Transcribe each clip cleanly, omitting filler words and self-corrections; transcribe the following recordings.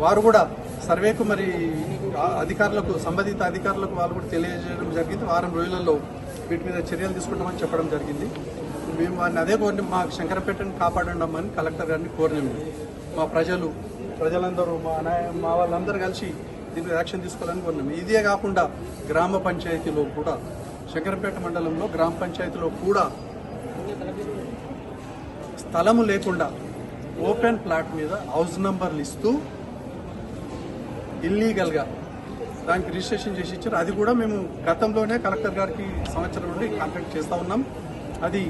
వారు కూడా సర్వేకు మరి అధికారులకు సంబంధిత అధికారులకు వాళ్ళు కూడా తెలియజేయడం జరిగింది. వారం రోజులలో వీటి మీద చర్యలు తీసుకుంటామని చెప్పడం జరిగింది. మేము వారిని అదే కోరిన మా శంకరపేటను కాపాడండి కలెక్టర్ గారిని కోరినాము. మా ప్రజలందరూ మా వాళ్ళందరూ కలిసి దీని మీద యాక్షన్ తీసుకోవాలని కోరినాము. ఇదే కాకుండా గ్రామ పంచాయతీలో కూడా శంకరపేట మండలంలో గ్రామ పంచాయతీలో కూడా స్థలము లేకుండా ఓపెన్ ప్లాట్ మీద హౌస్ నంబర్లు ఇస్తూ ఇల్లీగల్గా దానికి రిజిస్ట్రేషన్ చేసి ఇచ్చారు. అది కూడా మేము గతంలోనే కలెక్టర్ గారికి సంవత్సరం నుండి కాంటాక్ట్ చేస్తూ ఉన్నాం. అది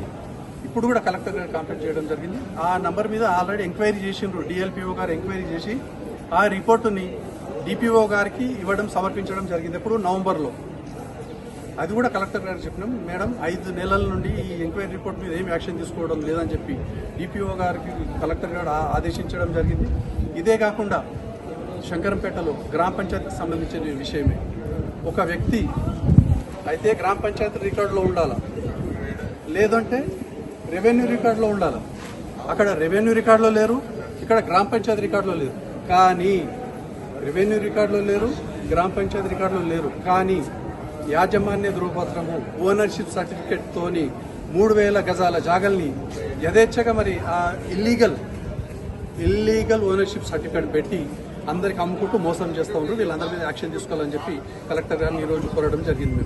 ఇప్పుడు కూడా కలెక్టర్ గారు కాంటాక్ట్ చేయడం జరిగింది. ఆ నంబర్ మీద ఆల్రెడీ ఎంక్వైరీ చేసిండ్రు. డిఎల్పిఓ గారు ఎంక్వైరీ చేసి ఆ రిపోర్టుని డిపిఓ గారికి సమర్పించడం జరిగింది. ఎప్పుడు నవంబర్లో. అది కూడా కలెక్టర్ గారికి చెప్పినాం. మేడం 5 నెలల నుండి ఈ ఎంక్వైరీ రిపోర్ట్ మీద ఏం యాక్షన్ తీసుకోవడం లేదని చెప్పి డిపిఓ గారికి కలెక్టర్ గారు ఆదేశించడం జరిగింది. ఇదే కాకుండా శంకరంపేటలో గ్రామ పంచాయతీకి సంబంధించిన విషయమే. ఒక వ్యక్తి అయితే గ్రామ పంచాయతీ రికార్డులో ఉండాలా, లేదంటే రెవెన్యూ రికార్డులో ఉండాలా. అక్కడ రెవెన్యూ రికార్డులో లేరు, ఇక్కడ గ్రామ పంచాయతీ రికార్డులో లేరు. కానీ రెవెన్యూ రికార్డులో లేరు, గ్రామ పంచాయతీ రికార్డులో లేరు. కానీ యాజమాన్య ధృవపత్రము ఓనర్షిప్ సర్టిఫికెట్తోని 3000 గజాల జాగల్ని యథేచ్ఛగా మరి ఆ ఇల్లీగల్ ఓనర్షిప్ సర్టిఫికెట్ పెట్టి అందరికి అమ్ముకుంటూ మోసం చేస్తూ ఉంటారు. వీళ్ళందరి మీద యాక్షన్ తీసుకోవాలని చెప్పి కలెక్టర్ గారిని ఈరోజు కోరడం జరిగింది.